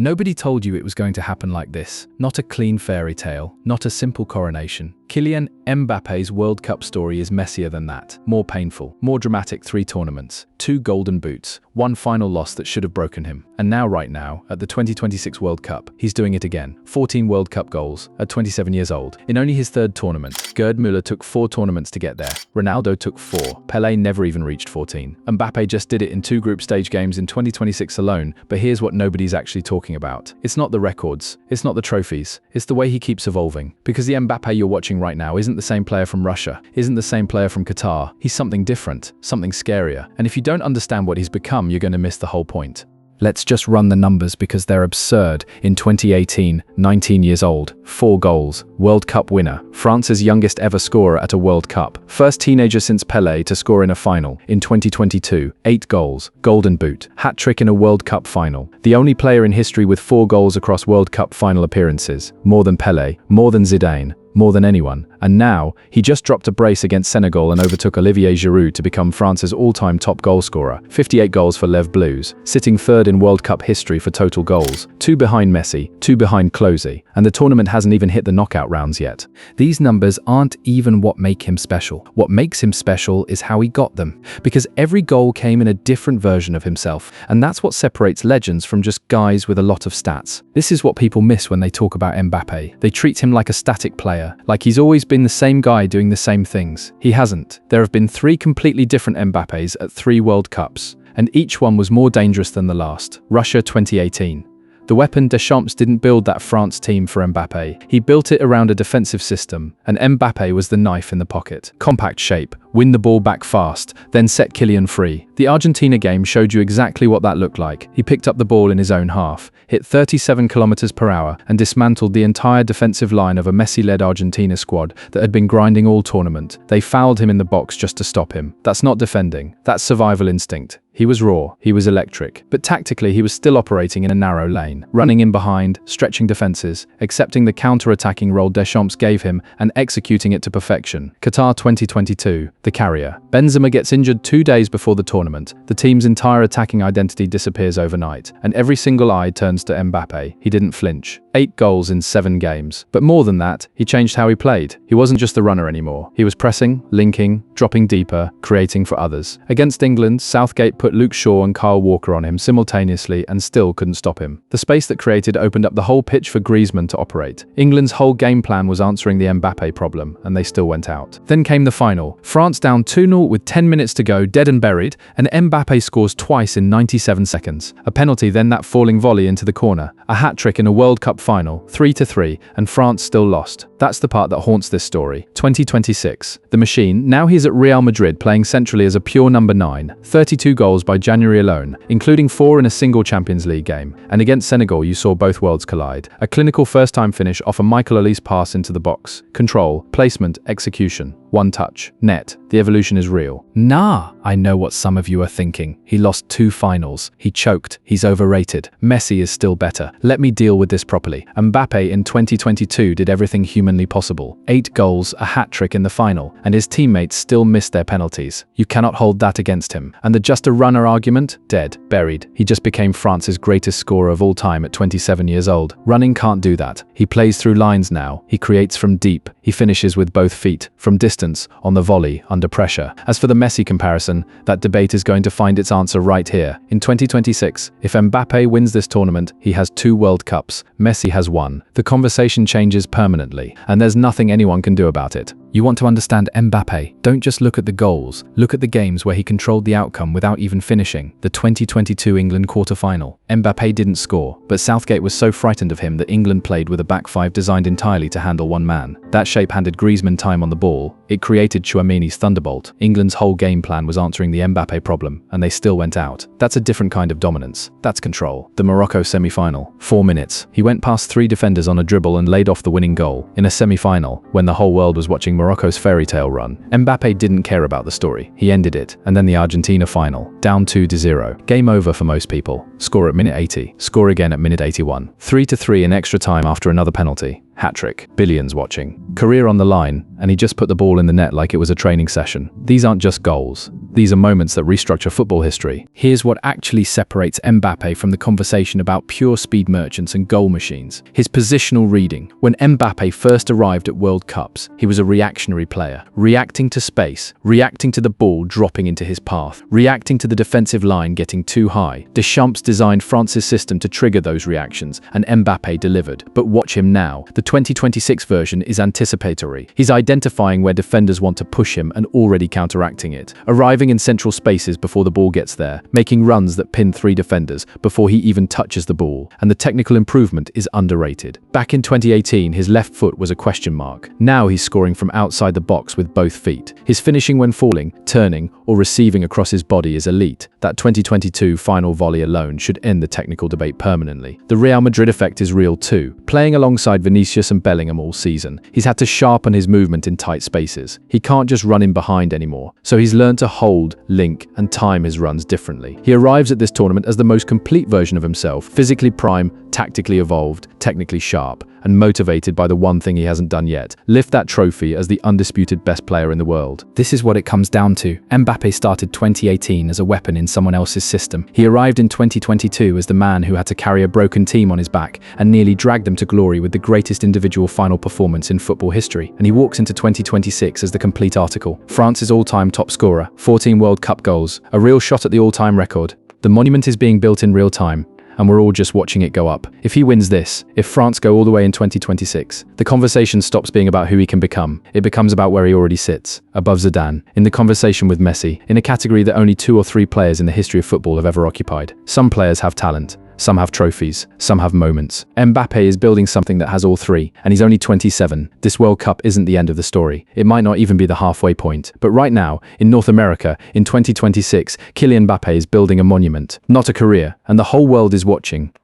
Nobody told you it was going to happen like this. Not a clean fairy tale, not a simple coronation. Kylian Mbappe's World Cup story is messier than that. More painful, more dramatic. 3 tournaments, 2 golden boots, 1 final loss that should have broken him. And now, right now, at the 2026 World Cup, he's doing it again. 14 World Cup goals at 27 years old. In only his 3rd tournament, Gerd Müller took 4 tournaments to get there. Ronaldo took 4. Pelé never even reached 14. Mbappe just did it in 2 group stage games in 2026 alone, but here's what nobody's actually talking about. It's not the records, it's not the trophies, it's the way he keeps evolving. Because the Mbappe you're watching right now isn't the same player from Russia, isn't the same player from Qatar. He's something different, something scarier. And if you don't understand what he's become, you're going to miss the whole point. Let's just run the numbers because they're absurd. In 2018, 19 years old, 4 goals, World Cup winner, France's youngest ever scorer at a World Cup, first teenager since Pelé to score in a final. In 2022, 8 goals, Golden Boot, hat-trick in a World Cup final. The only player in history with 4 goals across World Cup final appearances. More than Pelé, more than Zidane, more than anyone. And now, he just dropped a brace against Senegal and overtook Olivier Giroud to become France's all-time top goalscorer. 58 goals for Les Bleus, sitting 3rd in World Cup history for total goals, 2 behind Messi, 2 behind Klose, and the tournament hasn't even hit the knockout rounds yet. These numbers aren't even what make him special. What makes him special is how he got them, because every goal came in a different version of himself, and that's what separates legends from just guys with a lot of stats. This is what people miss when they talk about Mbappe. They treat him like a static player, like he's always been the same guy doing the same things. He hasn't. There have been 3 completely different Mbappes at 3 World Cups, and each one was more dangerous than the last. Russia 2018. The weapon Deschamps didn't build that France team for Mbappe. He built it around a defensive system, and Mbappe was the knife in the pocket. Compact shape, win the ball back fast, then set Kylian free. The Argentina game showed you exactly what that looked like. He picked up the ball in his own half, hit 37 km/h, and dismantled the entire defensive line of a Messi-led Argentina squad that had been grinding all tournament. They fouled him in the box just to stop him. That's not defending, that's survival instinct. He was raw, he was electric, but tactically he was still operating in a narrow lane, running in behind, stretching defenses, accepting the counter-attacking role Deschamps gave him and executing it to perfection. Qatar 2022, the carrier. Benzema gets injured 2 days before the tournament. The team's entire attacking identity disappears overnight, and every single eye turns to Mbappe. He didn't flinch. 8 goals in 7 games. But more than that, he changed how he played. He wasn't just the runner anymore. He was pressing, linking, dropping deeper, creating for others. Against England, Southgate put Luke Shaw and Kyle Walker on him simultaneously and still couldn't stop him. The space that created opened up the whole pitch for Griezmann to operate. England's whole game plan was answering the Mbappe problem, and they still went out. Then came the final. France down 2-0 with 10 minutes to go, dead and buried, and Mbappe scores twice in 97 seconds. A penalty, then that falling volley into the corner. A hat-trick in a World Cup final, 3-3, and France still lost. That's the part that haunts this story. 2026. The machine, now he's at Real Madrid playing centrally as a pure number 9. 32 goals by January alone, including 4 in a single Champions League game. And against Senegal, you saw both worlds collide. A clinical first-time finish off a Michael Olise pass into the box. Control, placement, execution. 1 touch. Net. The evolution is real. Nah, I know what some of you are thinking. He lost 2 finals. He choked. He's overrated. Messi is still better. Let me deal with this properly. Mbappe in 2022 did everything humanly possible. 8 goals, a hat-trick in the final, and his teammates still missed their penalties. You cannot hold that against him. And the just a runner argument? Dead. Buried. He just became France's greatest scorer of all time at 27 years old. Running can't do that. He plays through lines now. He creates from deep. He finishes with both feet, from distance, on the volley, under pressure. As for the Messi comparison, that debate is going to find its answer right here. In 2026, if Mbappe wins this tournament, he has 2 World Cups. Messi has 1. The conversation changes permanently, and there's nothing anyone can do about it. You want to understand Mbappe? Don't just look at the goals. Look at the games where he controlled the outcome without even finishing. The 2022 England quarter-final. Mbappe didn't score, but Southgate was so frightened of him that England played with a back 5 designed entirely to handle 1 man. That shape handed Griezmann time on the ball. It created Tchouaméni's thunderbolt. England's whole game plan was answering the Mbappe problem, and they still went out. That's a different kind of dominance. That's control. The Morocco semi-final. 4 minutes. He went past 3 defenders on a dribble and laid off the winning goal. In a semi-final, when the whole world was watching Morocco's fairy tale run, Mbappe didn't care about the story. He ended it. And then the Argentina final. Down 2-0. Game over for most people. Score at minute 80. Score again at minute 81. 3-3 in extra time after another penalty. hat-trick, billions watching. Career on the line, and he just put the ball in the net like it was a training session. These aren't just goals. These are moments that restructure football history. Here's what actually separates Mbappe from the conversation about pure speed merchants and goal machines. His positional reading. When Mbappe first arrived at World Cups, he was a reactionary player, reacting to space, reacting to the ball dropping into his path, reacting to the defensive line getting too high. Deschamps designed France's system to trigger those reactions, and Mbappe delivered. But watch him now. The 2026 version is anticipatory. He's identifying where defenders want to push him and already counteracting it. Arriving in central spaces before the ball gets there, making runs that pin 3 defenders before he even touches the ball. And the technical improvement is underrated. Back in 2018, his left foot was a question mark. Now he's scoring from outside the box with both feet. His finishing when falling, turning, or receiving across his body is elite. That 2022 final volley alone should end the technical debate permanently. The Real Madrid effect is real too. Playing alongside Vinicius and Bellingham all season, he's had to sharpen his movement in tight spaces. He can't just run in behind anymore, so he's learned to hold, link, and time his runs differently. He arrives at this tournament as the most complete version of himself, physically prime, tactically evolved, technically sharp, and motivated by the one thing he hasn't done yet: lift that trophy as the undisputed best player in the world. This is what it comes down to. Mbappe started 2018 as a weapon in someone else's system. He arrived in 2022 as the man who had to carry a broken team on his back and nearly drag them to glory with the greatest individual final performance in football history. And he walks into 2026 as the complete article. France's all-time top scorer, 14 World Cup goals, a real shot at the all-time record. The monument is being built in real time, and we're all just watching it go up. If he wins this, if France go all the way in 2026, the conversation stops being about who he can become. It becomes about where he already sits, above Zidane, in the conversation with Messi, in a category that only 2 or 3 players in the history of football have ever occupied. Some players have talent, some have trophies, some have moments. Mbappe is building something that has all 3, and he's only 27. This World Cup isn't the end of the story. It might not even be the halfway point. But right now, in North America, in 2026, Kylian Mbappe is building a monument, not a career, and the whole world is watching.